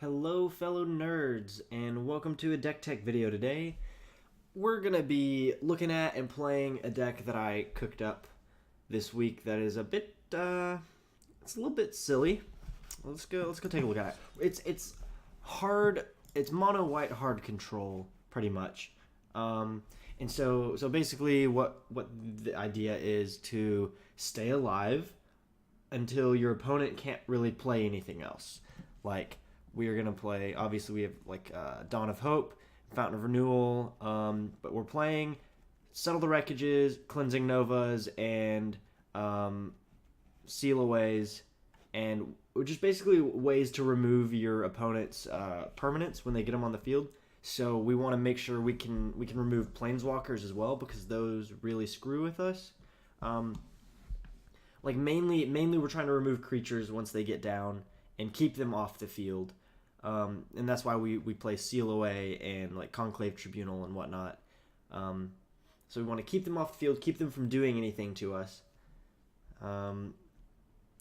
Hello fellow nerds, and welcome to a deck tech video today. We're going to be looking at and playing a deck that I cooked up this week that is a bit, it's a little bit silly. Let's go take a look at it. It's hard, it's mono white hard control, pretty much. And so basically what the idea is to stay alive until your opponent can't really play anything else. Like, we are going to play, obviously we have like Dawn of Hope, Fountain of Renewal, but we're playing Settle the Wreckages, Cleansing Novas, and Seal Aways, and just basically ways to remove your opponent's permanents when they get them on the field. So we want to make sure we can remove Planeswalkers as well, because those really screw with us. Like mainly we're trying to remove creatures once they get down and keep them off the field. And that's why we play Seal Away and like Conclave Tribunal and whatnot. So we want to keep them off the field, keep them from doing anything to us.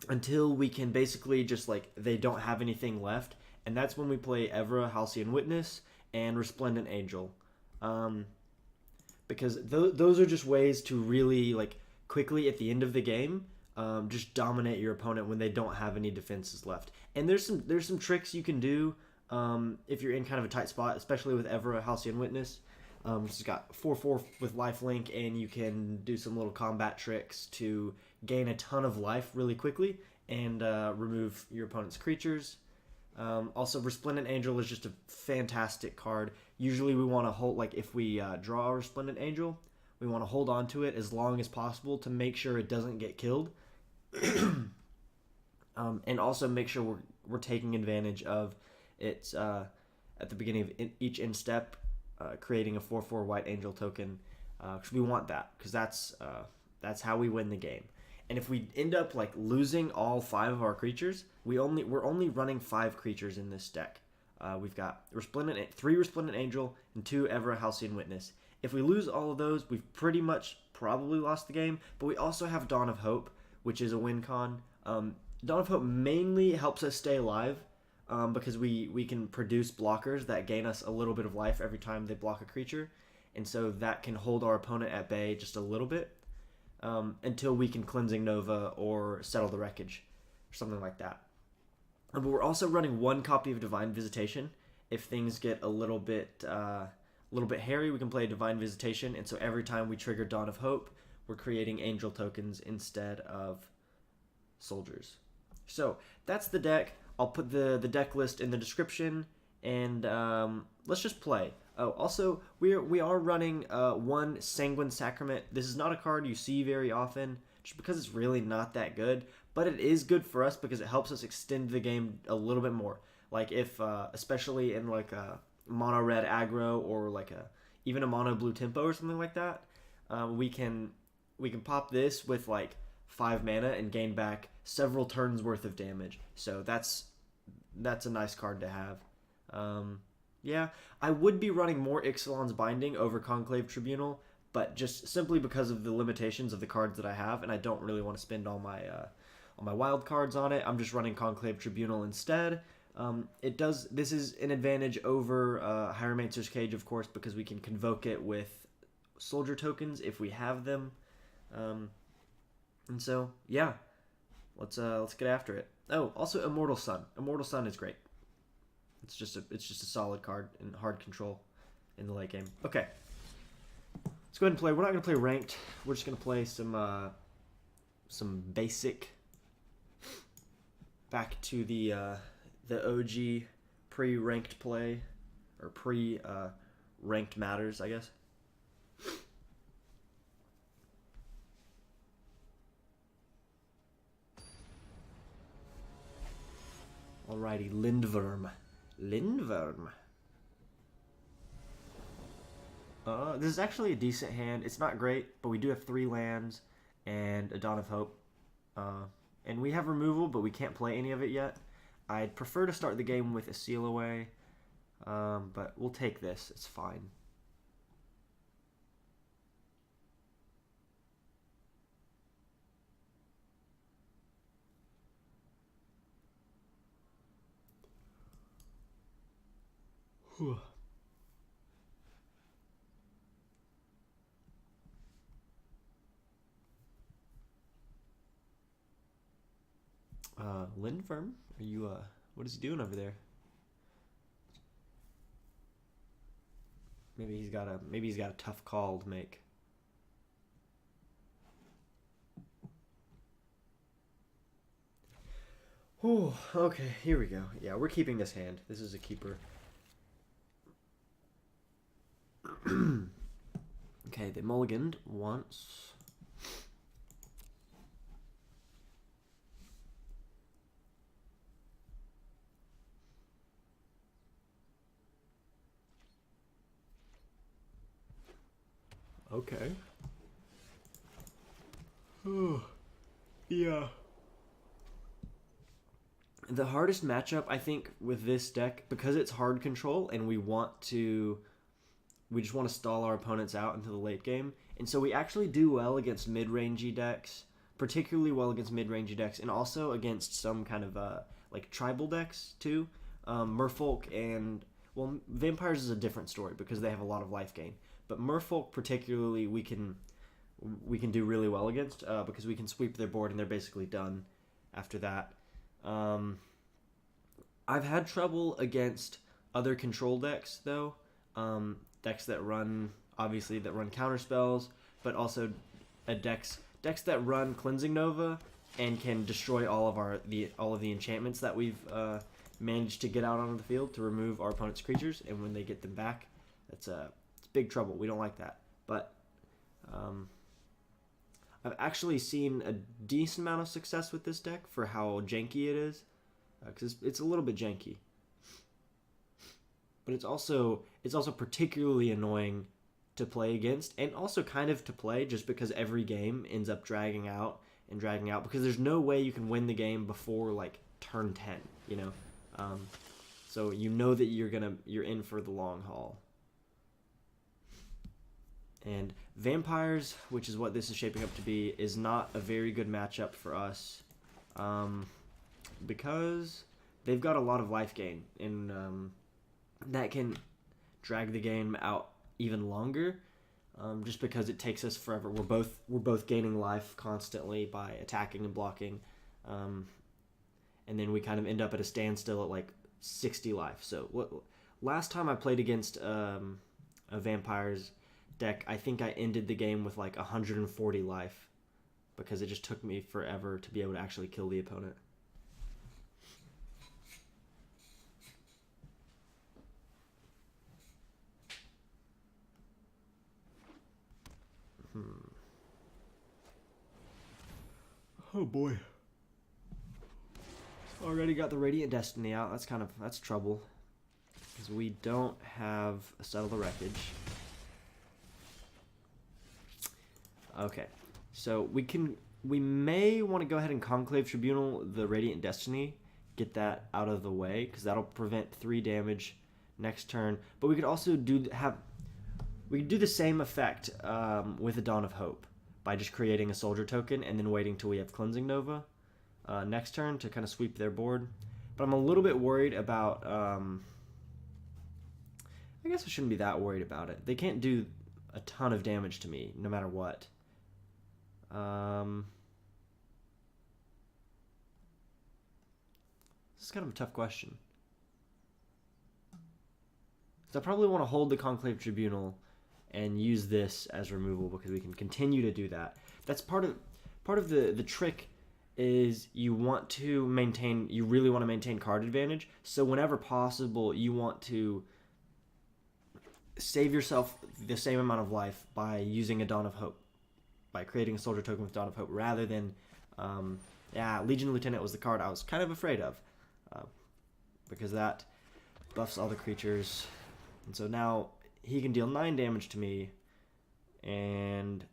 Until we can basically just like, they don't have anything left. And that's when we play Evra, Halcyon Witness, and Resplendent Angel. Because those are just ways to really like quickly at the end of the game just dominate your opponent when they don't have any defenses left. And there's some tricks you can do if you're in kind of a tight spot, especially with Evra, Halcyon Witness. She's got 4/4 with lifelink, and you can do some little combat tricks to gain a ton of life really quickly and remove your opponent's creatures. Also, Resplendent Angel is just a fantastic card. Usually we want to hold, like if we draw a Resplendent Angel, we want to hold on to it as long as possible to make sure it doesn't get killed. And also make sure we're taking advantage of its at the beginning of each end step, creating a 4/4 white angel token, because we want that, because that's how we win the game. And if we end up like losing all 5 of our creatures, we're only running 5 creatures in this deck. We've got 3 Resplendent Angel and 2 Evra Halcyon Witness. If we lose all of those, we've pretty much probably lost the game. But we also have Dawn of Hope, which is a win con. Dawn of Hope mainly helps us stay alive, because we can produce blockers that gain us a little bit of life every time they block a creature. And so that can hold our opponent at bay just a little bit, until we can Cleansing Nova or Settle the Wreckage or something like that. But we're also running 1 copy of Divine Visitation. If things get a little bit hairy, we can play Divine Visitation, and so every time we trigger Dawn of Hope, we're creating angel tokens instead of soldiers. So that's the deck. I'll put the deck list in the description, and let's just play. Oh, also, we are running 1 Sanguine Sacrament. This is not a card you see very often, just because it's really not that good, but it is good for us because it helps us extend the game a little bit more. Like if, especially in like a mono red aggro, or like even a mono blue tempo or something like that, we can pop this with like 5 mana and gain back several turns worth of damage. So that's a nice card to have. Yeah, I would be running more Ixalan's Binding over Conclave Tribunal, but just simply because of the limitations of the cards that I have, and I don't really want to spend all my wild cards on it. I'm just running Conclave Tribunal instead. This is an advantage over Hieromancer's Cage, of course, because we can convoke it with soldier tokens if we have them. And so, yeah, let's get after it. Oh, also Immortal Sun. Immortal Sun is great. It's just a solid card in hard control in the late game. Okay, let's go ahead and play. We're not gonna play ranked. We're just gonna play some basic. Back to the OG pre-ranked play, or pre-ranked matters, I guess. Alrighty, Lindworm. This is actually a decent hand. It's not great, but we do have 3 lands and a Dawn of Hope. And we have removal, but we can't play any of it yet. I'd prefer to start the game with a Seal Away, but we'll take this. It's fine. Lindfirm, are you what is he doing over there? Maybe he's got a tough call to make. Whew, okay, here we go. Yeah, we're keeping this hand. This is a keeper. Okay, they mulliganed once. Okay. Oh, yeah. The hardest matchup, I think, with this deck, because it's hard control and we just want to stall our opponents out into the late game. And so we actually do well against mid-rangey decks, particularly well against mid-rangey decks, and also against some kind of like tribal decks too. Merfolk and, well, Vampires is a different story because they have a lot of life gain. But Merfolk particularly we can do really well against because we can sweep their board and they're basically done after that. I've had trouble against other control decks though. Decks that run counter spells, but also decks that run Cleansing Nova and can destroy all of the enchantments that we've managed to get out onto the field to remove our opponent's creatures, and when they get them back, it's big trouble. We don't like that. But I've actually seen a decent amount of success with this deck for how janky it is, because it's a little bit janky. But it's also particularly annoying to play against, and also kind of to play just because every game ends up dragging out because there's no way you can win the game before like turn 10, you know. So you know that you're in for the long haul. And Vampires, which is what this is shaping up to be, is not a very good matchup for us, because they've got a lot of life gain, and that can drag the game out even longer, just because it takes us forever. We're both gaining life constantly by attacking and blocking, and then we kind of end up at a standstill at like 60 life. So last time I played against a Vampires deck, I think I ended the game with like 140 life because it just took me forever to be able to actually kill the opponent. Oh boy. Already got the Radiant Destiny out. That's trouble, because we don't have a Settle the Wreckage. Okay, so we may want to go ahead and Conclave Tribunal the Radiant Destiny, get that out of the way, because that'll prevent 3 damage next turn. But we could also do the same effect with a Dawn of Hope by just creating a soldier token and then waiting till we have Cleansing Nova next turn to kind of sweep their board. But I'm a little bit worried about. I guess I shouldn't be that worried about it. They can't do a ton of damage to me, no matter what. This is kind of a tough question. So I probably want to hold the Conclave Tribunal and use this as removal because we can continue to do that. That's part of the trick is you really want to maintain card advantage. So whenever possible, you want to save yourself the same amount of life by using a Dawn of Hope, by creating a soldier token with Dawn of Hope, rather than Legion Lieutenant was the card I was kind of afraid of, because that buffs all the creatures, and so now he can deal 9 damage to me, and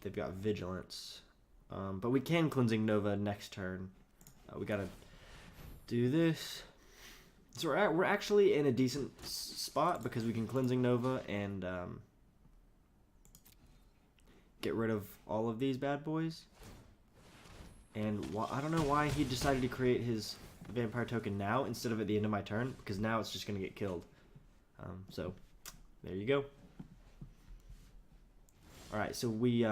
they've got Vigilance, but we can Cleansing Nova next turn. We gotta do this. So we're actually in a decent spot because we can Cleansing Nova and get rid of all of these bad boys. And I don't know why he decided to create his vampire token now instead of at the end of my turn, because now it's just going to get killed. So there you go. Alright, so we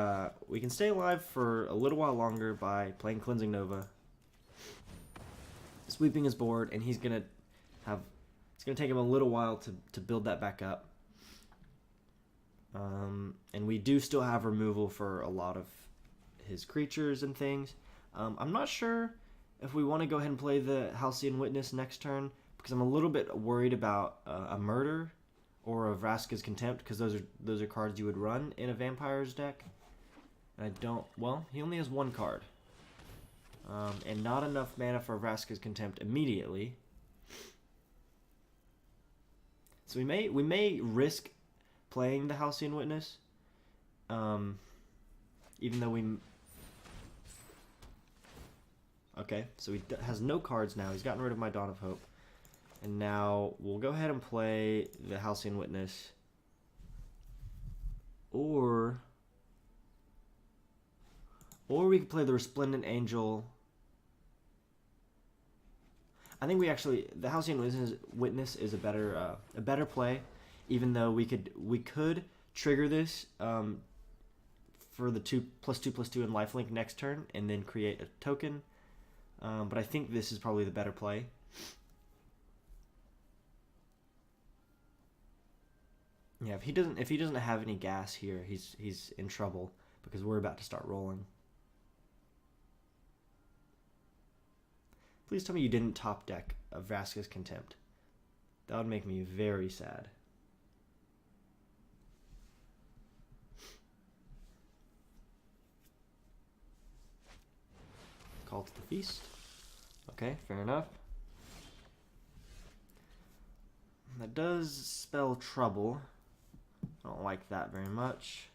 can stay alive for a little while longer by playing Cleansing Nova, sweeping his board, and it's going to take him a little while to build that back up. And we do still have removal for a lot of his creatures and things. I'm not sure if we want to go ahead and play the Halcyon Witness next turn, because I'm a little bit worried about a Murder or a Vraska's Contempt, because those are cards you would run in a Vampire's deck. And I don't... Well, he only has one card. And not enough mana for Vraska's Contempt immediately. So we may risk playing the Halcyon Witness, even though we... Okay, so he has no cards now. He's gotten rid of my Dawn of Hope. And now we'll go ahead and play the Halcyon Witness. Or we could play the Resplendent Angel. I think the Halcyon Witness is a better play, even though we could trigger this for the 2/2/2 and lifelink next turn and then create a token. But I think this is probably the better play. Yeah, if he doesn't have any gas here, he's in trouble, because we're about to start rolling. Please tell me you didn't top deck a Vraska's Contempt. That would make me very sad. Call to the feast. Okay, fair enough. That does spell trouble. I don't like that very much.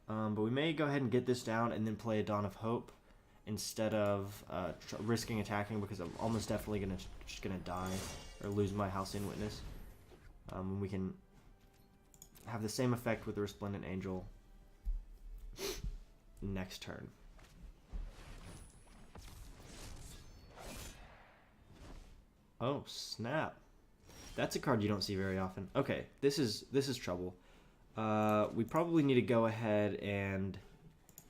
But we may go ahead and get this down and then play a Dawn of Hope instead of risking attacking, because I'm almost definitely just gonna die or lose my Halcyon Witness. We can have the same effect with the Resplendent Angel next turn. Oh snap! That's a card you don't see very often. Okay, this is trouble. We probably need to go ahead and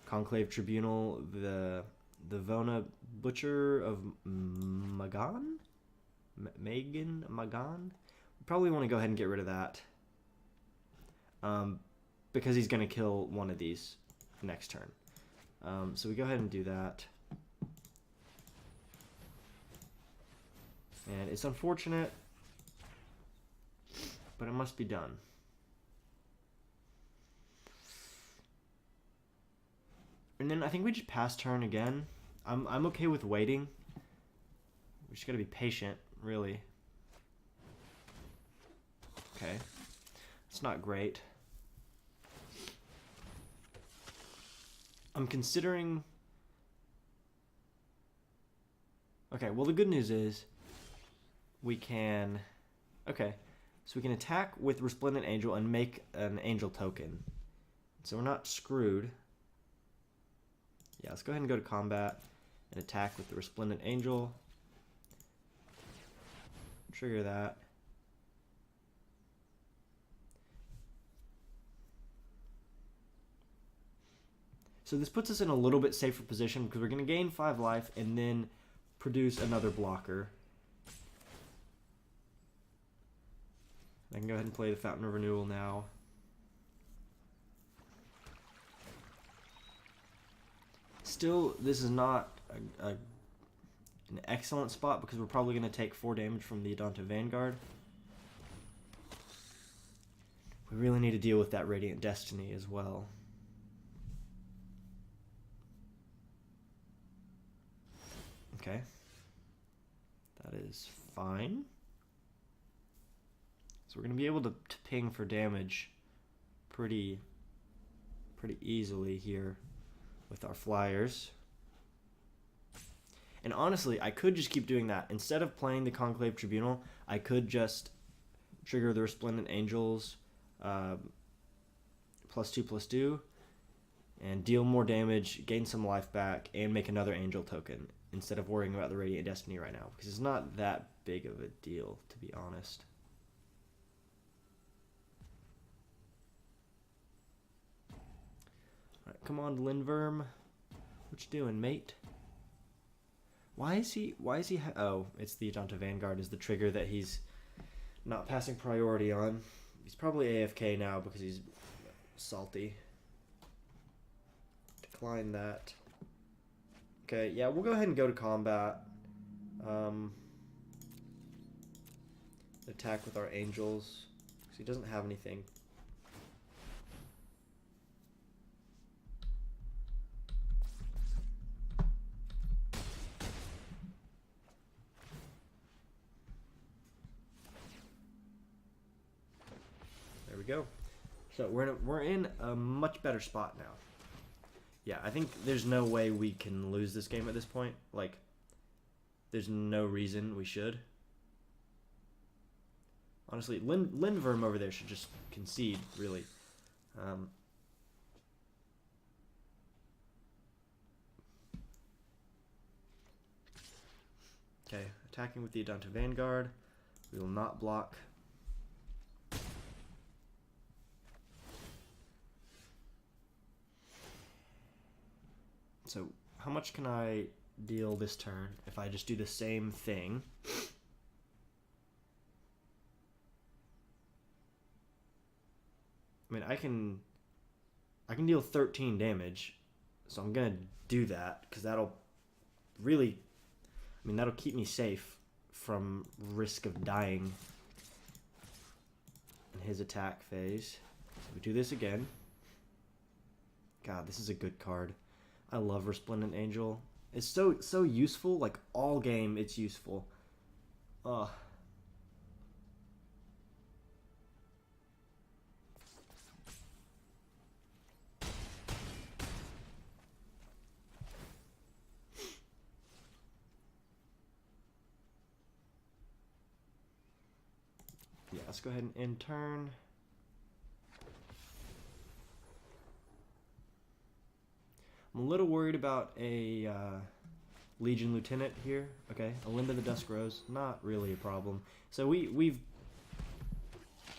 Conclave Tribunal the Vona Butcher of Magan? Magan? We probably want to go ahead and get rid of that. Because he's going to kill one of these next turn. So we go ahead and do that. And it's unfortunate, but it must be done. And then I think we just pass turn again. I'm okay with waiting. We just gotta be patient, really. Okay. It's not great. I'm considering... Okay, well the good news is we can... Okay, so we can attack with Resplendent Angel and make an Angel token. So we're not screwed. Yeah, let's go ahead and go to combat and attack with the Resplendent Angel. Trigger that. So this puts us in a little bit safer position, because we're going to gain 5 life and then produce another blocker. I can go ahead and play the Fountain of Renewal now. Still, this is not an excellent spot, because we're probably going to take 4 damage from the Adonta Vanguard. We really need to deal with that Radiant Destiny as well. Okay. That is fine. So we're going to be able to ping for damage pretty easily here with our flyers. And honestly, I could just keep doing that. Instead of playing the Conclave Tribunal, I could just trigger the Resplendent Angels +2/+2 and deal more damage, gain some life back, and make another Angel token instead of worrying about the Radiant Destiny right now, because it's not that big of a deal, to be honest. Alright, come on, Lindverm. What you doing, mate? Why is he oh, it's the Ajanta Vanguard is the trigger that he's not passing priority on. He's probably AFK now because he's salty. Decline that. Okay, yeah, we'll go ahead and go to combat. Attack with our angels, because he doesn't have anything. There we go. So we're in a much better spot now. Yeah, I think there's no way we can lose this game at this point. Like, there's no reason we should. Honestly, Lindverm over there should just concede, really. Okay, attacking with the Ajanta Vanguard. We will not block. So, how much can I deal this turn if I just do the same thing? I mean, I can deal 13 damage, so I'm gonna do that because that'll really, I mean, that'll keep me safe from risk of dying in his attack phase. So we do this again. God, this is a good card. I love Resplendent Angel. It's so useful. Like, all game, it's useful. Ugh. Yeah, let's go ahead and end turn. I'm a little worried about a Legion Lieutenant here. Okay, Alinda the Dusk Rose, not really a problem. So we've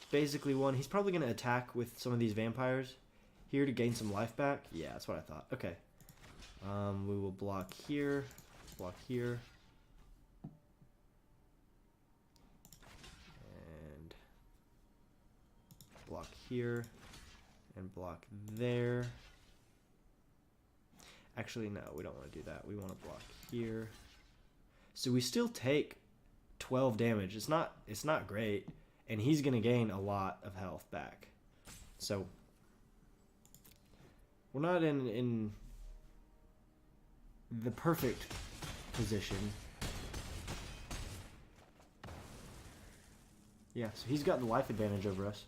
basically won. He's probably going to attack with some of these vampires here to gain some life back. Yeah, that's what I thought. Okay, we will block here, and block here, and block there. Actually, no, we don't want to do that. We want to block here. So we still take 12 damage. It's not great, and he's going to gain a lot of health back. So we're not in the perfect position. Yeah, so he's got the life advantage over us.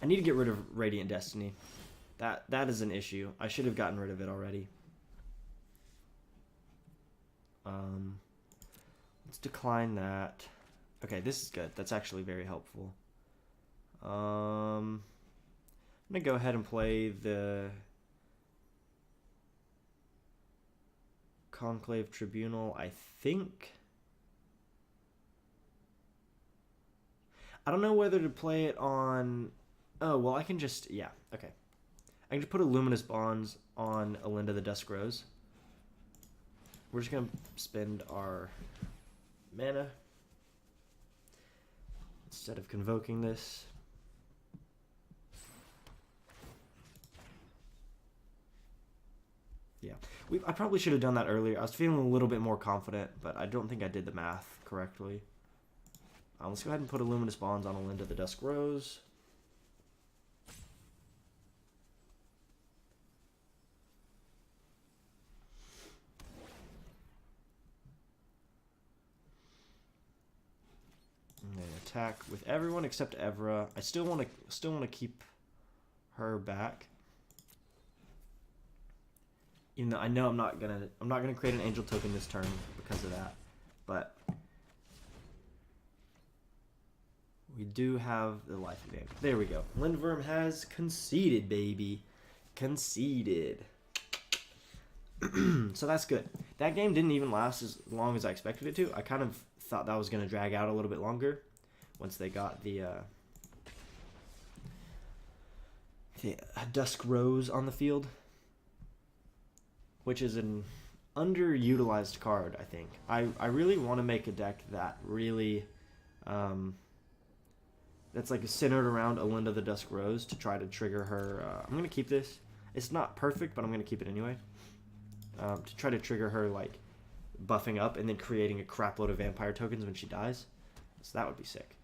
I need to get rid of Radiant Destiny. That is an issue. I should have gotten rid of it already. Let's decline that. Okay, this is good. That's actually very helpful. I'm gonna go ahead and play the Conclave Tribunal, I think. I don't know whether to play it on... Oh, well, I can just... Yeah, okay. I can just put a Luminous Bonds on Alinda the Dusk Rose. We're just going to spend our mana instead of convoking this. Yeah. I probably should have done that earlier. I was feeling a little bit more confident, but I don't think I did the math correctly. Let's go ahead and put a Luminous Bonds on Alinda the Dusk Rose. And then attack with everyone except Evra. I still want to keep her back. Even though I know I'm not gonna create an angel token this turn because of that, but we do have the life advantage. There we go. Lindverm has conceded, baby. Conceded. So that's good. That game didn't even last as long as I expected it to. I kind of thought that was going to drag out a little bit longer once they got the Dusk Rose on the field, which is an underutilized card, I think. I really want to make a deck that really that's like centered around Alinda the Dusk Rose to try to trigger her. I'm going to keep this. It's not perfect, but I'm going to keep it anyway. To try to trigger her, like, buffing up and then creating a crap load of vampire tokens when she dies. So that would be sick.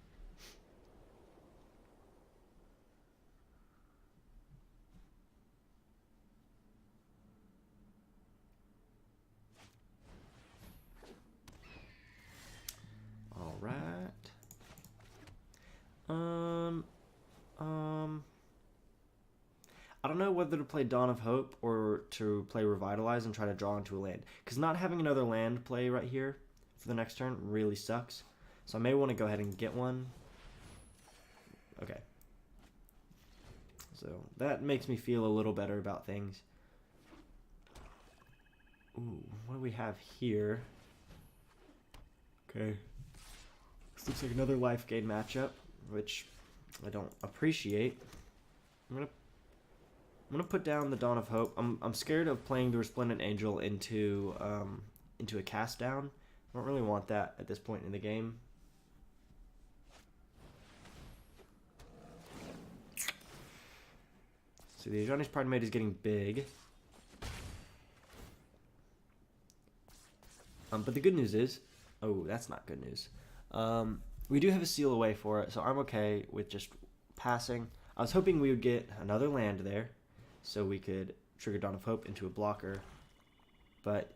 Alright. I don't know whether to play Dawn of Hope or to play Revitalize and try to draw into a land. Because not having another land play right here for the next turn really sucks. So I may want to go ahead and get one. Okay. So that makes me feel a little better about things. Ooh, what do we have here? Okay. This looks like another life gain matchup, which I don't appreciate. I'm gonna put down the Dawn of Hope. I'm scared of playing the Resplendent Angel into a cast down. I don't really want that at this point in the game. So the Ajani's Pridemate is getting big. But the good news is, oh, that's not good news. We do have a seal away for it, so I'm okay with just passing. I was hoping we would get another land there, so we could trigger Dawn of Hope into a blocker. But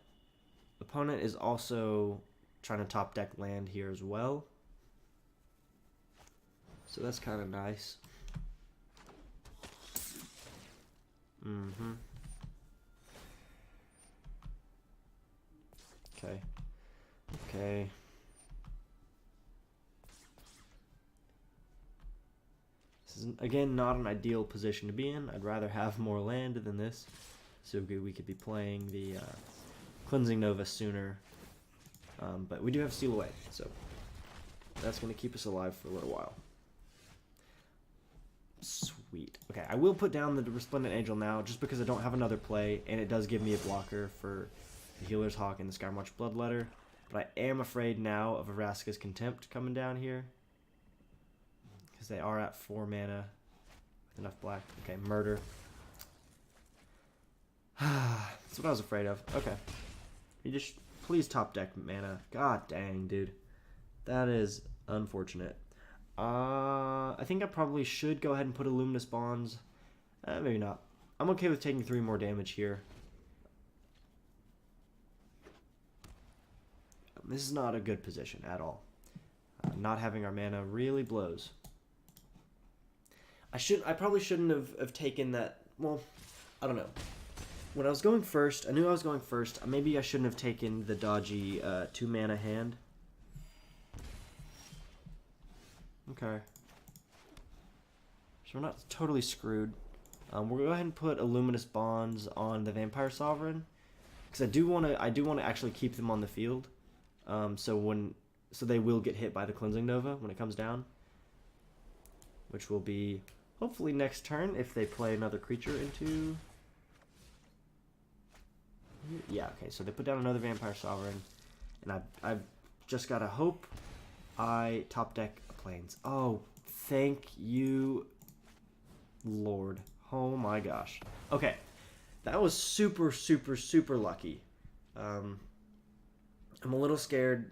the opponent is also trying to top deck land here as well. So that's kind of nice. Okay. Okay. This is, again, not an ideal position to be in. I'd rather have more land than this. So we could be playing the Cleansing Nova sooner. But we do have Seal Away, so that's going to keep us alive for a little while. Sweet. Okay, I will put down the Resplendent Angel now, just because I don't have another play, and it does give me a blocker for the Healer's Hawk and the Skymarch Bloodletter. But I am afraid now of Vraska's Contempt coming down here, because they are at 4 mana with enough black. Okay, Murder. That's what I was afraid of. Okay. You just please top deck mana. God dang, dude. That is unfortunate. I think I probably should go ahead and put a Luminous Bonds. Maybe not. I'm okay with taking 3 more damage here. This is not a good position at all. Not having our mana really blows. I probably shouldn't have taken that. Well, I don't know. When I was going first, I knew I was going first. Maybe I shouldn't have taken the dodgy 2 mana hand. Okay. So we're not totally screwed. We'll go ahead and put a Luminous Bonds on the Vampire Sovereign, because I do want to actually keep them on the field. So they will get hit by the Cleansing Nova when it comes down, which will be hopefully next turn if they play another creature into. Yeah, okay. So they put down another Vampire Sovereign, and I've just gotta hope I top deck Plains. Oh, thank you, Lord. Oh my gosh. Okay, that was super, super, super lucky. I'm a little scared.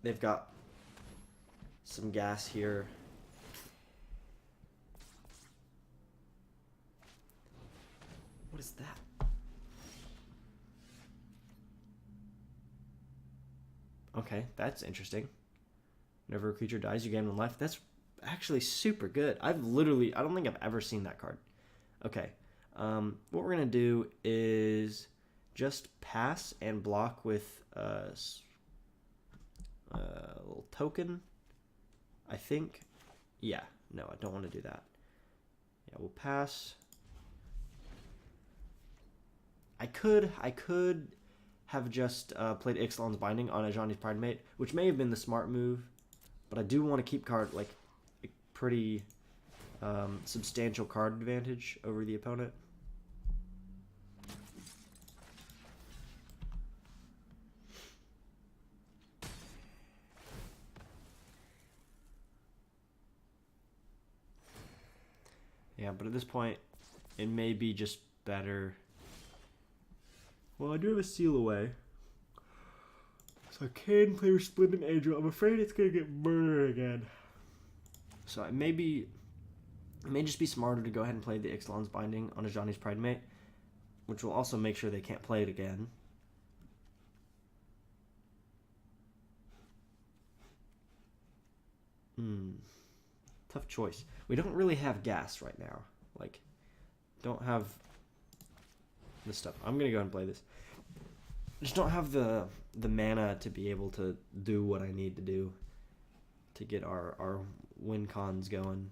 They've got some gas here. What is that? Okay, that's interesting. Whenever a creature dies, you gain 1 life. That's actually super good. I don't think I've ever seen that card. Okay. What we're going to do is just pass and block with a little token, I think. Yeah, no, I don't want to do that. Yeah, we'll pass. I could have just played Ixalan's Binding on Ajani's Pridemate, which may have been the smart move, but I do want to keep card like a pretty substantial card advantage over the opponent. Yeah, but at this point, it may be just better. Well, I do have a Seal Away, so I can play Resplendent Angel. I'm afraid it's gonna get murdered again. So it may just be smarter to go ahead and play the Ixalan's Binding on Ajani's Pridemate, which will also make sure they can't play it again. Tough choice. We don't really have gas right now. Like, don't have this stuff. I'm gonna go ahead and play this. Just don't have the mana to be able to do what I need to do to get our win cons going.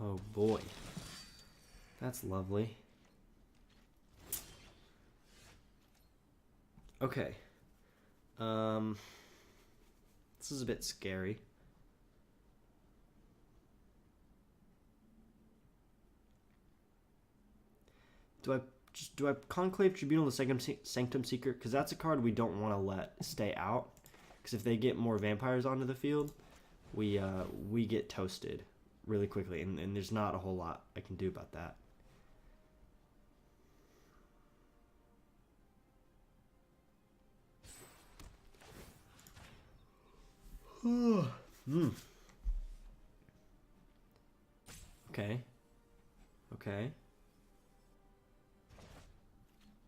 Oh boy. That's lovely. Okay. This is a bit scary. Do I Conclave Tribunal the Sanctum Seeker? Because that's a card we don't want to let stay out. Because if they get more vampires onto the field, we get toasted really quickly, and there's not a whole lot I can do about that. Okay. Okay.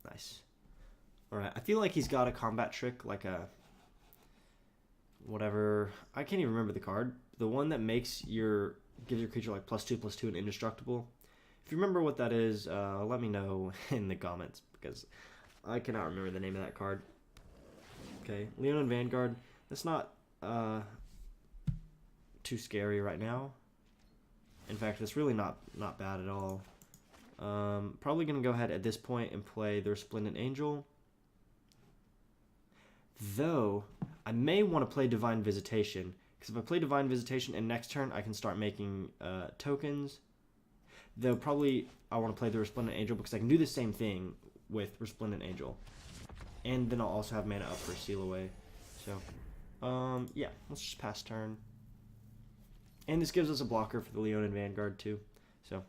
Nice. Alright, I feel like he's got a combat trick, like a... whatever... I can't even remember the card. The one that makes your... gives your creature like +2/+2 and indestructible. If you remember what that is, let me know in the comments, because I cannot remember the name of that card. Okay, Leonin Vanguard. That's not too scary right now. In fact, it's really not bad at all. Probably going to go ahead at this point and play the Resplendent Angel. Though, I may want to play Divine Visitation. Because if I play Divine Visitation and next turn I can start making tokens. Though probably I want to play the Resplendent Angel because I can do the same thing with Resplendent Angel. And then I'll also have mana up for Seal Away. So, yeah, let's just pass turn. And this gives us a blocker for the Leonin Vanguard too. So,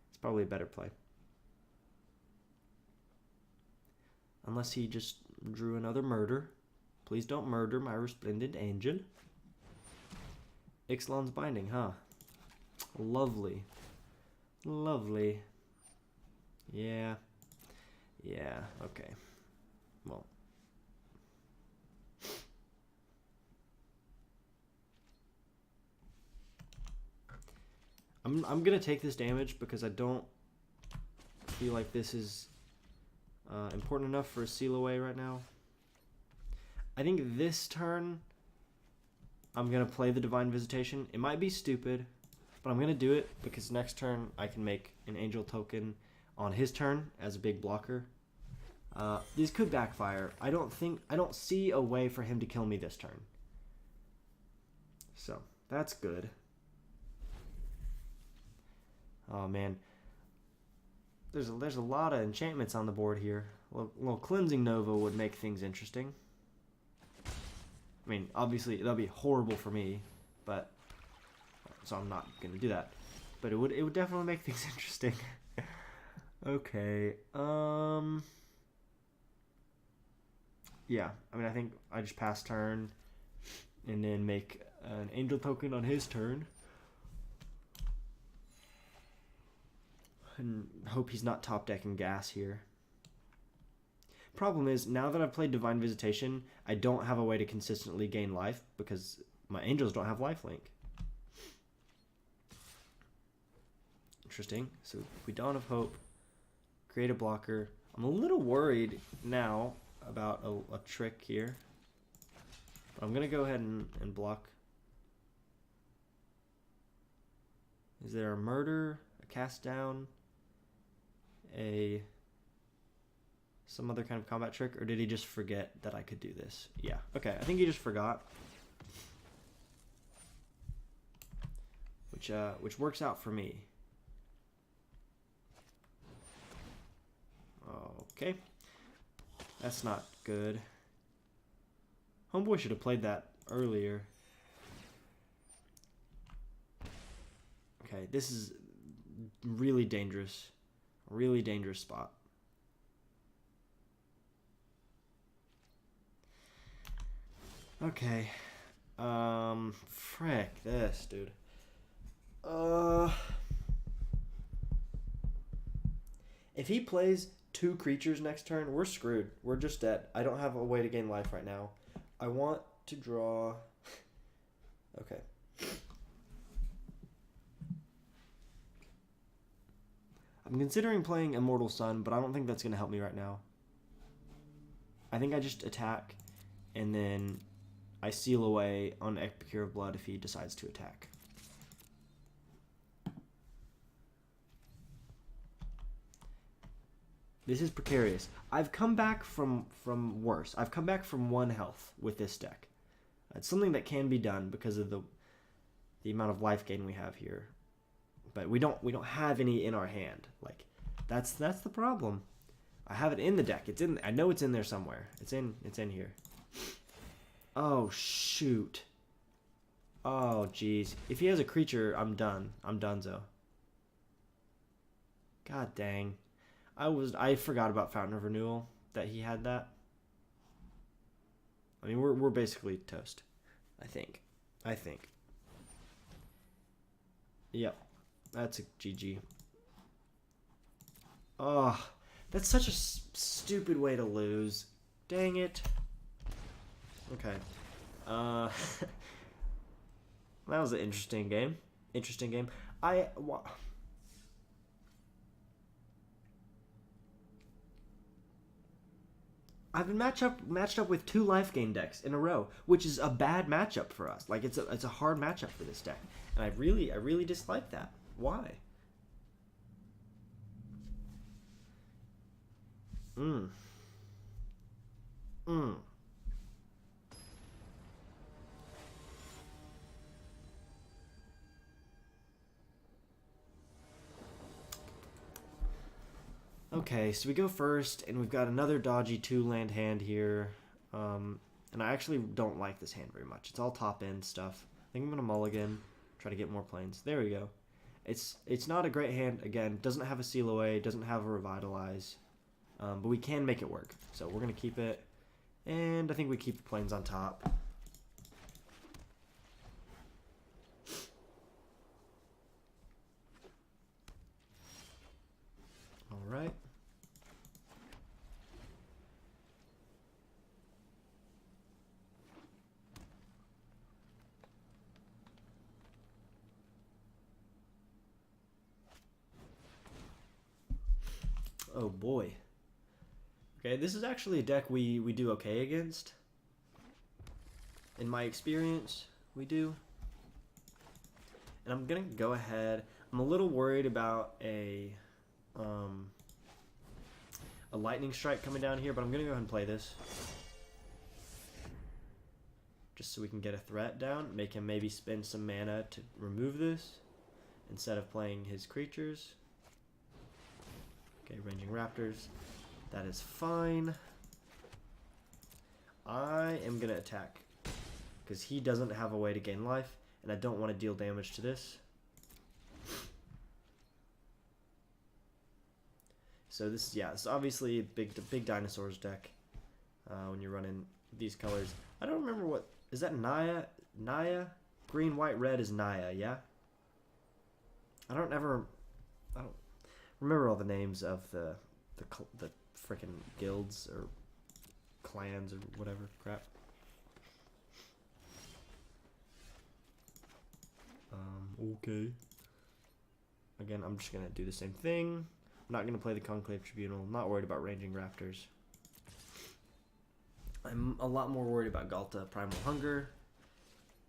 it's probably a better play. Unless he just drew another murder. Please don't murder my Resplendent Angel. Ixalan's Binding, huh? Lovely. Lovely. Yeah. Yeah, okay. Well. I'm gonna take this damage because I don't feel like this is important enough for a Seal Away right now. I think this turn I'm going to play the Divine Visitation. It might be stupid, but I'm going to do it because next turn I can make an Angel token on his turn as a big blocker. These could backfire. I don't see a way for him to kill me this turn. So, that's good. Oh man. There's a lot of enchantments on the board here. A little Cleansing Nova would make things interesting. I mean, obviously, that'll be horrible for me, but... so I'm not going to do that. But it would definitely make things interesting. Okay, yeah, I mean, I think I just pass turn, and then make an Angel token on his turn. And hope he's not top decking gas here. Problem is, now that I've played Divine Visitation, I don't have a way to consistently gain life because my Angels don't have lifelink. Interesting. So we Dawn of Hope, create a blocker. I'm a little worried now about a trick here. But I'm going to go ahead and block. Is there a murder, a cast down, some other kind of combat trick, or did he just forget that I could do this? Yeah, okay, I think he just forgot. Which works out for me. Okay. That's not good. Homeboy should have played that earlier. Okay, this is really dangerous. Really dangerous spot. Okay. Frick this, dude. If he plays 2 creatures next turn, we're screwed. We're just dead. I don't have a way to gain life right now. I want to draw... Okay. I'm considering playing Immortal Sun, but I don't think that's going to help me right now. I think I just attack, and then I seal away on Epicure of Blood if he decides to attack. This is precarious. I've come back from worse. I've come back from 1 health with this deck. It's something that can be done because of the amount of life gain we have here. But we don't have any in our hand. Like that's the problem. I have it in the deck. I know it's in there somewhere. It's in here. Oh shoot. Oh jeez. If he has a creature, I'm done. I'm donezo. God dang. I forgot about Fountain of Renewal, that he had that. I mean, we're basically toast. I think. Yep. That's a GG. Oh, that's such a stupid way to lose. Dang it. Okay. That was an interesting game. I've been matched up with 2 life gain decks in a row, which is a bad matchup for us. Like it's a hard matchup for this deck, and I really dislike that. Why? Okay, so we go first, and we've got another dodgy 2-land hand here. And I actually don't like this hand very much. It's all top-end stuff. I think I'm going to mulligan, try to get more planes. There we go. It's not a great hand. Again, doesn't have a seal away, doesn't have a revitalize. But we can make it work. So we're going to keep it. And I think we keep the planes on top. All right. Oh boy. Okay, this is actually a deck we do okay against. In my experience, we do. And I'm gonna go ahead. I'm a little worried about a lightning strike coming down here, but I'm gonna go ahead and play this. Just so we can get a threat down, make him maybe spend some mana to remove this instead of playing his creatures. Okay, ranging raptors. That is fine. I am gonna attack because he doesn't have a way to gain life, and I don't want to deal damage to this. So this is obviously a big dinosaurs deck when you're running these colors. I don't remember what is that. Naya, green, white, red is Naya. Yeah. I don't remember all the names of the frickin' guilds or clans or whatever crap. Okay. Again, I'm just gonna do the same thing. I'm not going to play the Conclave Tribunal. I'm not worried about ranging Raptors. I'm a lot more worried about Galta Primal Hunger.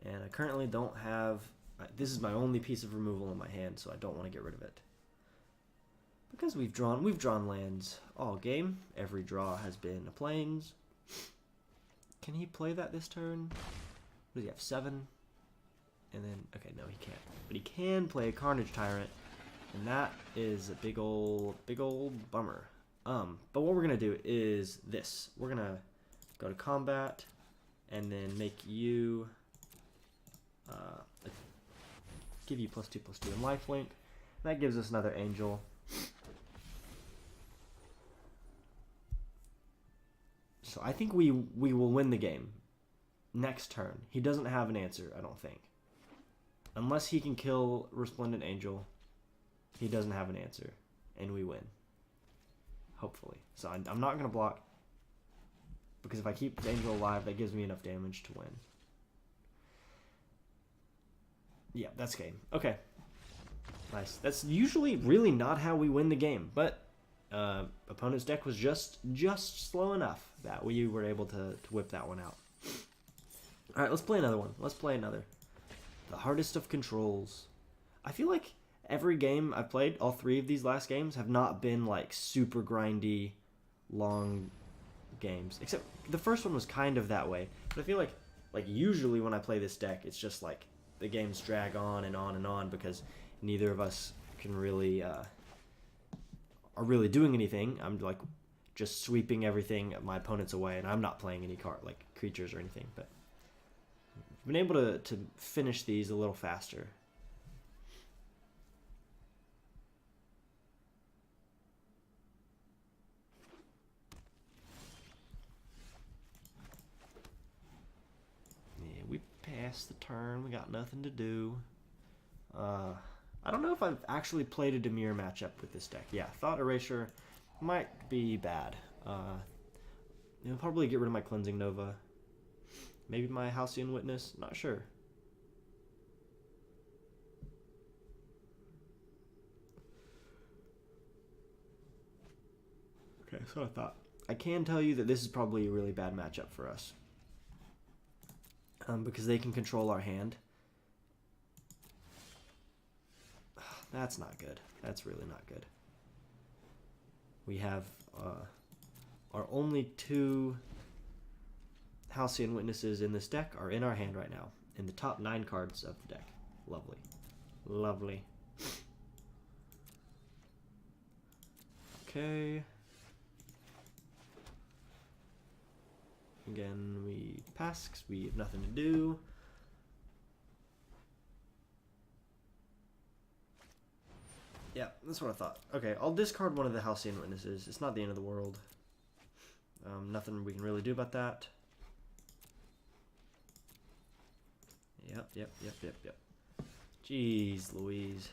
And I currently don't have... This is my only piece of removal in my hand, so I don't want to get rid of it. Because we've drawn lands all game. Every draw has been a Plains. Can he play that this turn? What does he have? 7? And then... Okay, no, he can't. But he can play a Carnage Tyrant. And that is a big old bummer. But what we're going to do is this. We're going to go to combat and then make you... give you +2/+2 in lifelink. That gives us another angel. So I think we will win the game next turn. He doesn't have an answer, I don't think. Unless he can kill Resplendent Angel, he doesn't have an answer. And we win. Hopefully. So I'm not going to block. Because if I keep the Angel alive, that gives me enough damage to win. Yeah, that's game. Okay. Nice. That's usually really not how we win the game. But opponent's deck was just slow enough that we were able to whip that one out. Alright, let's play another one. Let's play another. The hardest of controls. I feel like every game I've played, all 3 of these last games, have not been like super grindy, long games. Except the first one was kind of that way. But I feel like usually when I play this deck, it's just like the games drag on and on and on because neither of us can really are really doing anything. I'm like just sweeping everything my opponent's away, and I'm not playing any like creatures or anything. But I've been able to finish these a little faster. Yeah, we passed the turn. We got nothing to do. I don't know if I've actually played a Dimir matchup with this deck. Yeah, Thought Erasure might be bad. I'll probably get rid of my Cleansing Nova. Maybe my Halcyon Witness. Not sure. Okay, so I thought. I can tell you that this is probably a really bad matchup for us. Because they can control our hand. That's not good. That's really not good. We have our only 2 Halcyon Witnesses in this deck are in our hand right now. In the top 9 cards of the deck. Lovely. Lovely. Okay. Again, we pass because we have nothing to do. Yeah, that's what I thought. Okay, I'll discard one of the Halcyon Witnesses. It's not the end of the world. Nothing we can really do about that. Yep. Jeez Louise.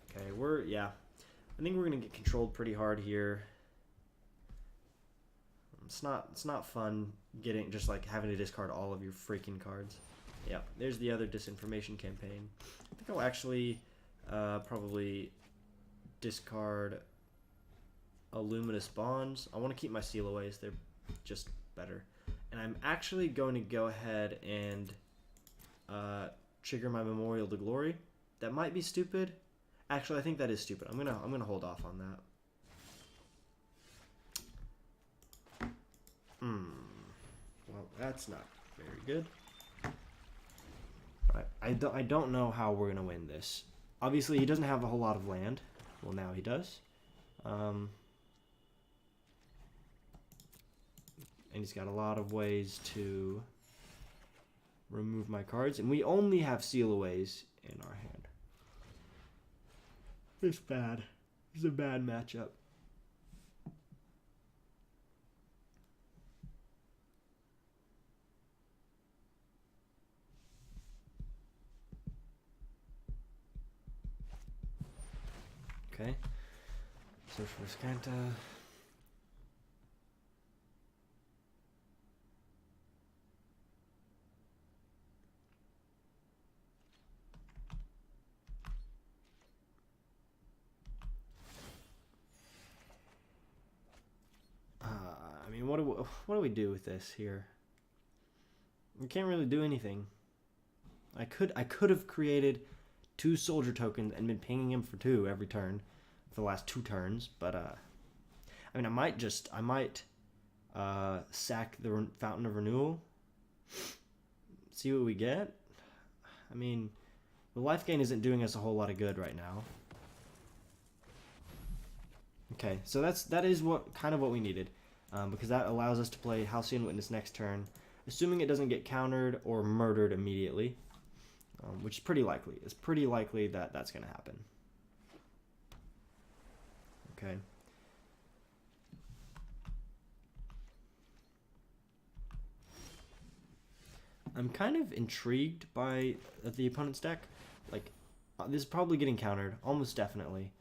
Okay, I think we're gonna get controlled pretty hard here. It's not fun just like having to discard all of your freaking cards. Yeah, there's the other disinformation campaign. I think I'll actually probably discard a Luminous Bonds. I want to keep my Sealaways. They're just better. And I'm actually going to go ahead and trigger my Memorial to Glory. That might be stupid. Actually, I think that is stupid. I'm gonna hold off on that. Well, that's not very good. Right. I don't know how we're gonna win this. Obviously, he doesn't have a whole lot of land. Well, now he does. And he's got a lot of ways to remove my cards. And we only have Sealaways in our hand. It's bad. It's a bad matchup. Okay, search for Scanta. what do we do with this here? We can't really do anything. I could have created 2 soldier tokens and been pinging him for 2 every turn for the last 2 turns, but I mean, I might sack the Fountain of Renewal, see what we get. I mean, the life gain isn't doing us a whole lot of good right now. Okay, so that is what we needed, because that allows us to play Halcyon Witness next turn, assuming it doesn't get countered or murdered immediately, which is pretty likely. It's pretty likely that that's going to happen. Okay. I'm kind of intrigued by the opponent's deck. Like, this is probably getting countered, almost definitely.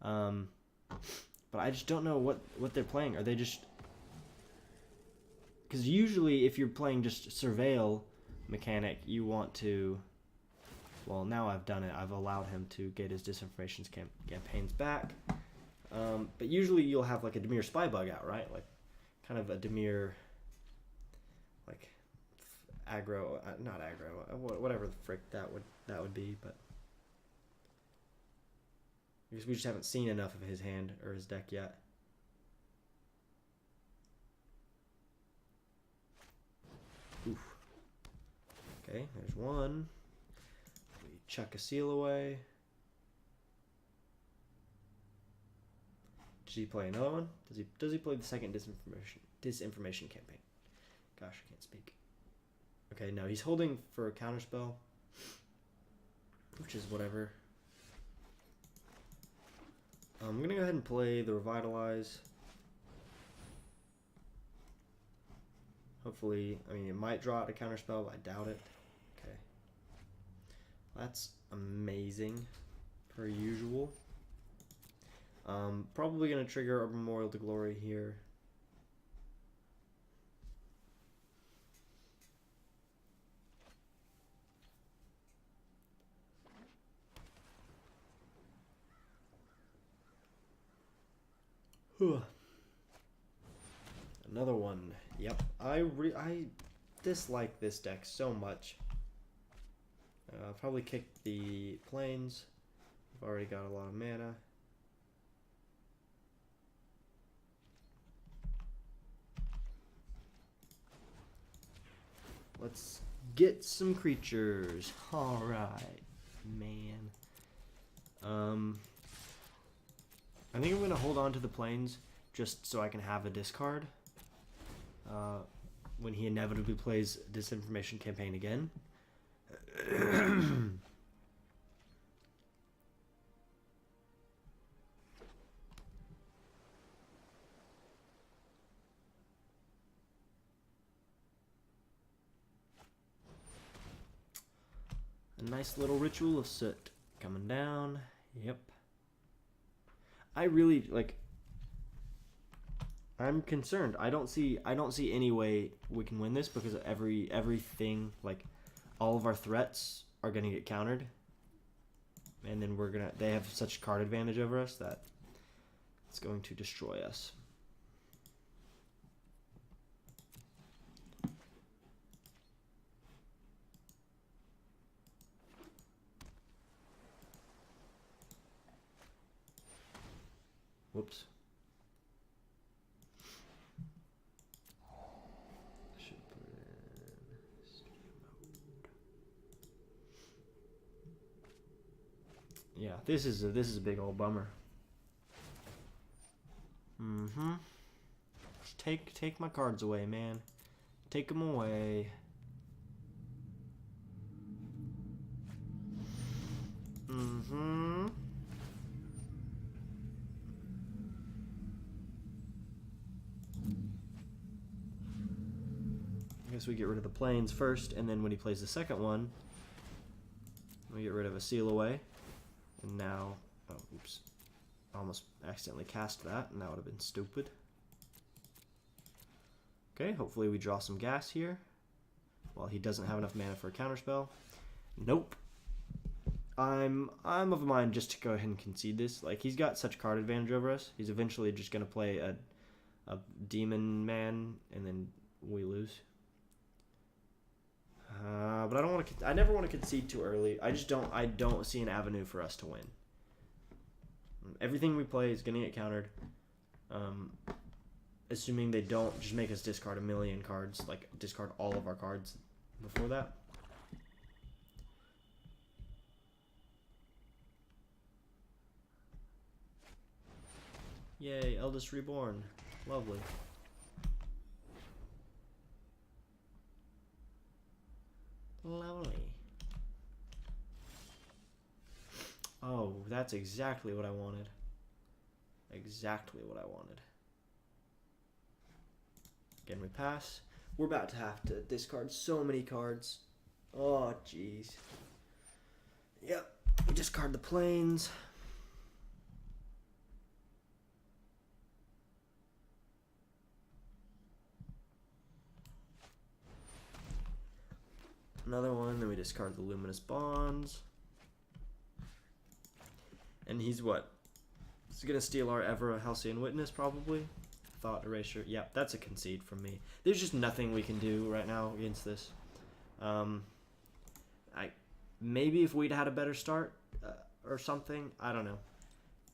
But I just don't know what they're playing. Are they just... Because usually if you're playing just Surveil mechanic, you want to... Well, now I've done it. I've allowed him to get his disinformation campaigns back. But usually you'll have like a Dimir Spy Bug out, right? Like, kind of a Dimir... Like... aggro, not aggro, whatever the frick that would be, but because we just haven't seen enough of his hand or his deck yet. Oof. Okay, there's one. We chuck a seal away. Does he play another one? Does he play the second disinformation campaign? Gosh, I can't speak. Okay, no, he's holding for a counterspell, which is whatever. I'm going to go ahead and play the Revitalize. Hopefully, I mean, it might draw out a counterspell, but I doubt it. Okay. That's amazing, per usual. Probably going to trigger a Memorial to Glory here. Another one. Yep. I dislike this deck so much. I'll probably kick the plains. I've already got a lot of mana. Let's get some creatures. Alright, man. I think I'm going to hold on to the plains just so I can have a discard when he inevitably plays Disinformation Campaign again. A nice little Ritual of Soot coming down. Yep. I really I'm concerned. I don't see any way we can win this because everything, like all of our threats are gonna get countered, and then they have such card advantage over us that it's going to destroy us. Whoops. Should put in stream mode. Yeah, this is a big old bummer. Just take my cards away, man. Take them away. I guess we get rid of the plains first, and then when he plays the second one, we get rid of a seal away. And now, oh, oops, almost accidentally cast that, and that would have been stupid. Okay, hopefully we draw some gas here. Well, he doesn't have enough mana for a counterspell. Nope. I'm of a mind just to go ahead and concede this. Like, he's got such card advantage over us. He's eventually just going to play a demon man, and then we lose. But I don't want to. I never want to concede too early. I just don't. I don't see an avenue for us to win. Everything we play is gonna get countered. Assuming they don't just make us discard a million cards, like discard all of our cards before that. Yay, Eldest Reborn. Lovely. Lovely. Oh, that's exactly what I wanted. Exactly what I wanted. Again, we pass. We're about to have to discard so many cards. Oh, jeez. Yep. We discard the plains. Another one, then we discard the Luminous Bonds. And he's what? He's going to steal our Evra Halcyon Witness, probably. Thought Erasure. Yep, that's a concede from me. There's just nothing we can do right now against this. Maybe if we'd had a better start or something, I don't know.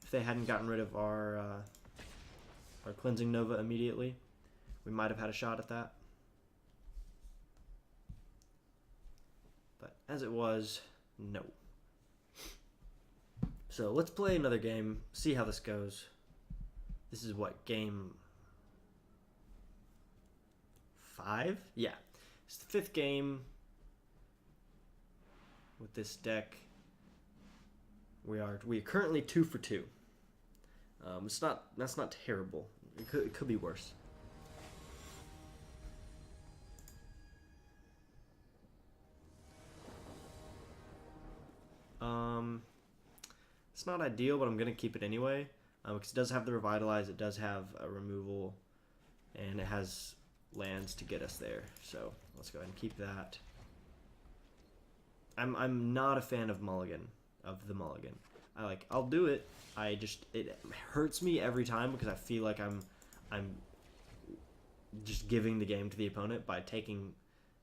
If they hadn't gotten rid of our Cleansing Nova immediately, we might have had a shot at that. But as it was, no. So let's play another game, see how this goes. This is what, game 5? Yeah. It's the 5th game with this deck. We are currently 2 for 2. That's not terrible. It could be worse. It's not ideal, but I'm gonna keep it anyway, because it does have the Revitalize, it does have a removal, and it has lands to get us there. So let's go ahead and keep that. I'm not a fan of mulligan, of the mulligan. I'll do it. It hurts me every time because I feel like I'm just giving the game to the opponent by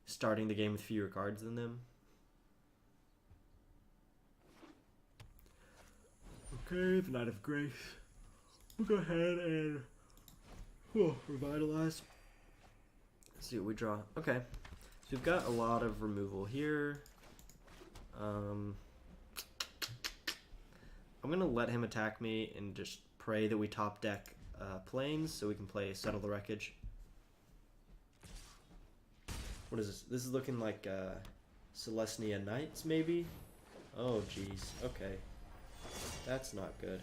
starting the game with fewer cards than them. Okay, the Knight of Grace. We'll go ahead and Revitalize. Let's see what we draw. Okay, so we've got a lot of removal here. I'm gonna let him attack me and just pray that we top deck planes so we can play Settle the Wreckage. What is this? This is looking like Celestia Knights, maybe? Oh, jeez. Okay. That's not good.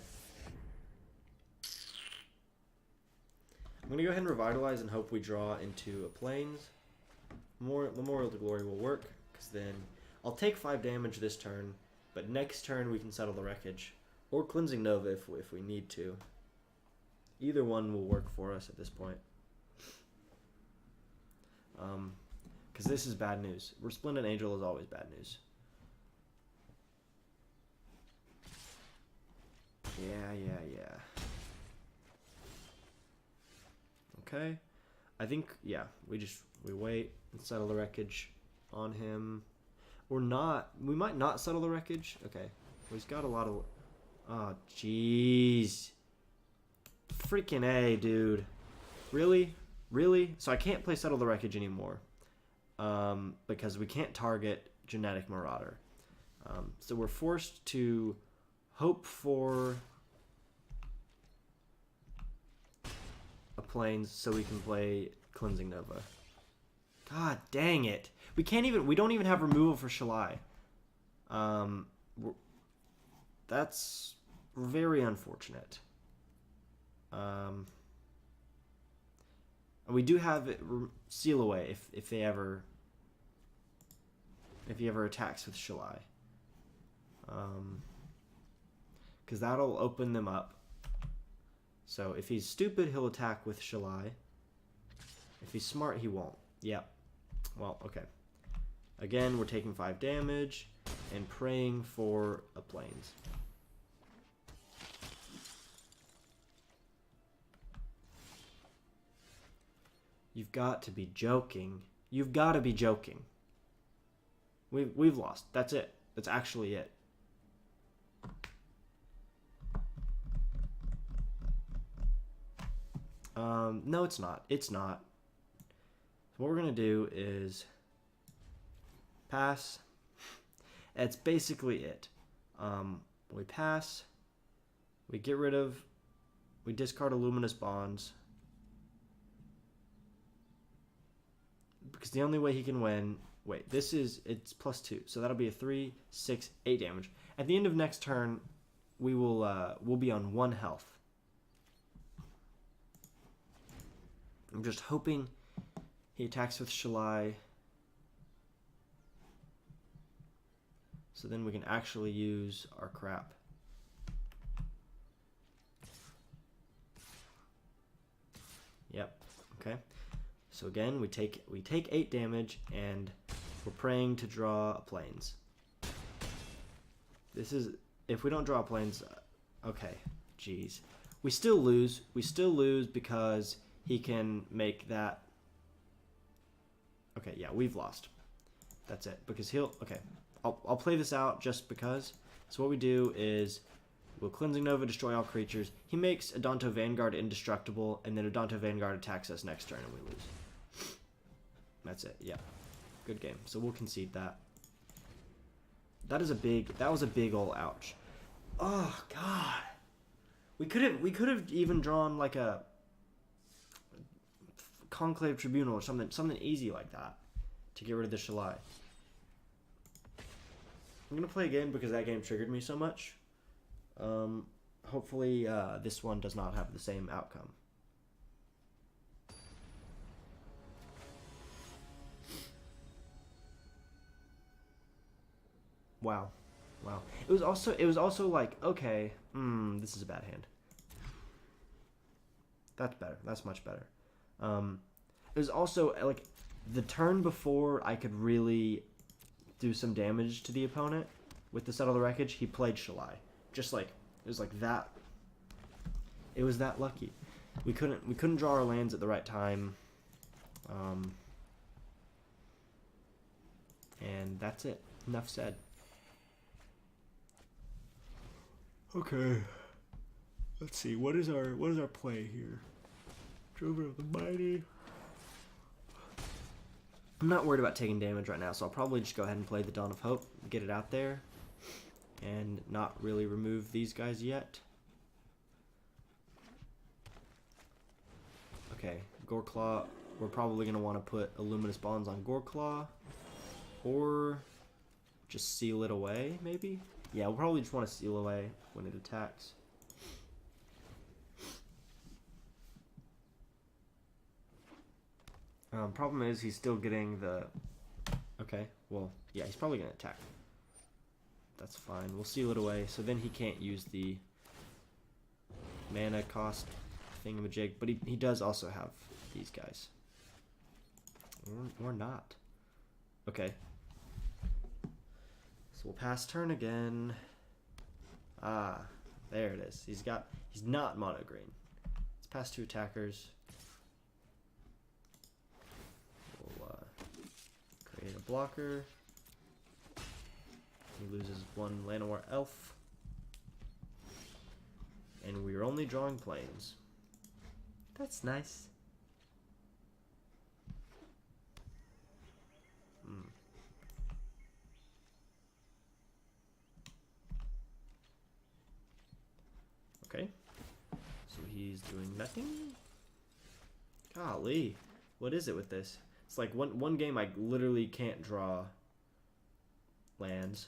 I'm going to go ahead and Revitalize and hope we draw into a plains. Memorial to Glory will work, because then I'll take 5 damage this turn, but next turn we can Settle the Wreckage. Or Cleansing Nova if we need to. Either one will work for us at this point. Because this is bad news. Resplendent Angel is always bad news. Yeah. Okay. I think, yeah, we wait and Settle the Wreckage on him. Or not. We might not Settle the Wreckage. Okay. Well, he's got a lot of... Oh, jeez. Freaking A, dude. Really? Really? So I can't play Settle the Wreckage anymore. Because we can't target Genetic Marauder. So we're forced to hope for a plains so we can play Cleansing Nova. God dang it. We don't even have removal for Shalai. That's very unfortunate. We do have it seal away if he ever attacks with Shalai. Because that'll open them up. So if he's stupid, he'll attack with Shalai. If he's smart, he won't. Yep. Well, okay. Again, we're taking 5 damage and praying for a plains. You've got to be joking. You've got to be joking. We've lost. That's it. That's actually it. No, it's not. It's not. So what we're going to do is pass. That's basically it. We pass. We get rid of... We discard a Luminous Bonds. Because the only way he can win... Wait, this is... It's +2. So that'll be a 3, 6, 8 damage. At the end of next turn, we will we'll be on 1 health. I'm just hoping he attacks with Shalai. So then we can actually use our crap. Yep. Okay. So again, we take 8 damage, and we're praying to draw planes. This is, if we don't draw planes, okay, jeez. We still lose. We still lose because he can make that. Okay, yeah, we've lost. That's it. Because he'll, okay, I'll play this out just because. So what we do is we'll Cleansing Nova, destroy all creatures. He makes Adanto Vanguard indestructible, and then Adanto Vanguard attacks us next turn, and we lose. That's it. Yeah, good game. So we'll concede that. That was a big ol' ouch. Oh God, we could have even drawn like a Conclave Tribunal or something easy like that to get rid of the Shalai. I'm gonna play a game because that game triggered me so much. Hopefully this one does not have the same outcome. Wow. It was also like, okay, this is a bad hand. That's better. That's much better. It was also like the turn before I could really do some damage to the opponent with the Settle the Wreckage. He played Shalai. Just like it was like that. It was that lucky. We couldn't draw our lands at the right time. And that's it. Enough said. Okay. Let's see. What is our play here? Drover of the Mighty. I'm not worried about taking damage right now, so I'll probably just go ahead and play the Dawn of Hope, get it out there, and not really remove these guys yet. Okay, Goreclaw. We're probably going to want to put a Luminous Bonds on Goreclaw, or just seal it away, maybe? Yeah, we'll probably just want to seal away when it attacks. Problem is he's still getting the... Okay, well, yeah, he's probably going to attack. That's fine. We'll seal it away, so then he can't use the mana cost thingamajig, but he does also have these guys. Or not. Okay. So we'll pass turn again. Ah, there it is. He's not mono green. Let's pass 2 attackers. We'll create a blocker. He loses 1 Llanowar Elf. And we're only drawing planes. That's nice. Okay. So he's doing nothing? Golly. What is it with this? It's like one game I literally can't draw lands.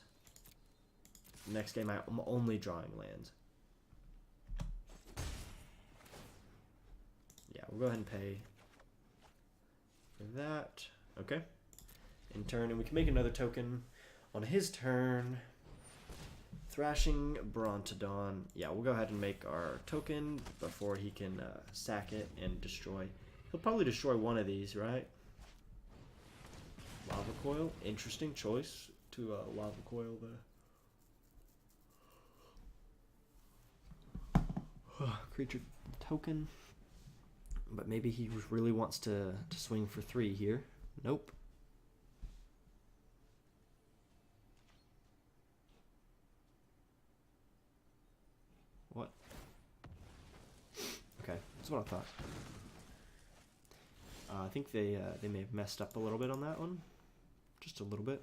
Next game I'm only drawing lands. Yeah, we'll go ahead and pay for that. Okay. In turn, and we can make another token on his turn. Thrashing Brontodon. Yeah, we'll go ahead and make our token before he can sack it and destroy. He'll probably destroy one of these, right? Lava Coil. Interesting choice to Lava Coil the creature token. But maybe he really wants to swing for 3 here. Nope. What? Okay, that's what I thought. I think they may have messed up a little bit on that one. Just a little bit.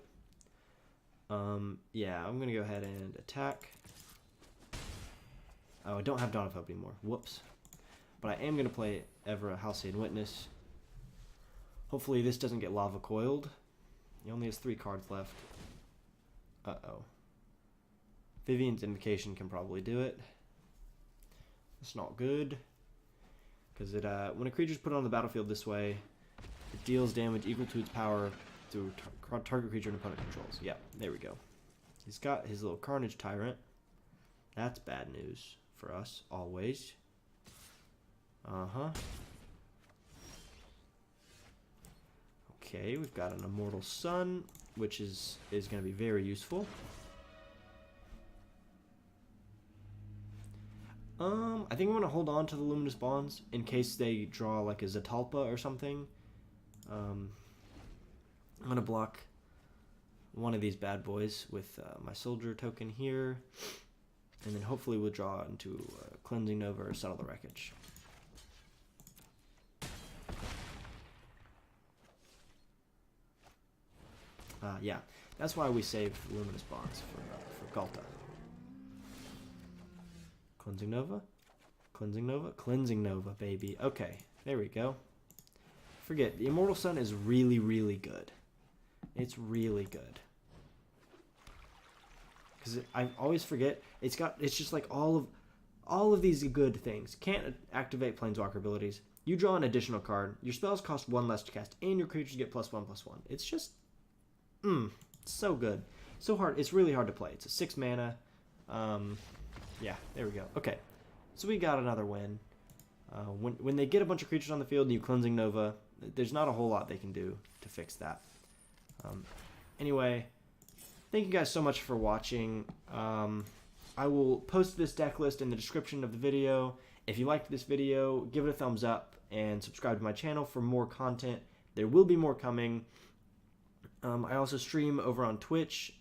Yeah, I'm going to go ahead and attack. Oh, I don't have Dawn of Hope anymore. Whoops. But I am going to play Evra Halcyon Witness. Hopefully this doesn't get lava coiled. He only has 3 cards left. Uh-oh. Vivian's Invocation can probably do it. It's not good. Because it when a creature's put on the battlefield this way, it deals damage equal to its power to target creature and opponent controls. Yeah, there we go. He's got his little Carnage Tyrant. That's bad news for us, always. Uh-huh. Okay, we've got an Immortal Sun, which is going to be very useful. I think I'm going to hold on to the Luminous Bonds in case they draw like a Zatalpa or something. I'm going to block one of these bad boys with my Soldier token here. And then hopefully we'll draw into Cleansing Nova or Settle the Wreckage. Yeah, that's why we saved Luminous Bonds for Galta. Cleansing Nova? Cleansing Nova? Cleansing Nova, baby. Okay, there we go. Forget, the Immortal Sun is really, really good. It's really good. Because I always forget, it's just like all of these good things. Can't activate Planeswalker abilities. You draw an additional card. Your spells cost 1 less to cast, and your creatures get +1/+1. It's just, so good. So hard. It's really hard to play. It's a 6 mana. Yeah, there we go. Okay, so we got another win. When they get a bunch of creatures on the field and you Cleansing Nova, there's not a whole lot they can do to fix that. Anyway, thank you guys so much for watching. I will post this deck list in the description of the video. If you liked this video, give it a thumbs up and subscribe to my channel for more content. There will be more coming. I also stream over on Twitch,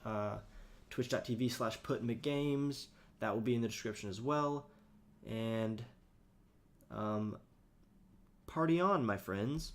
twitch.tv/putmcgames. That will be in the description as well. And party on, my friends.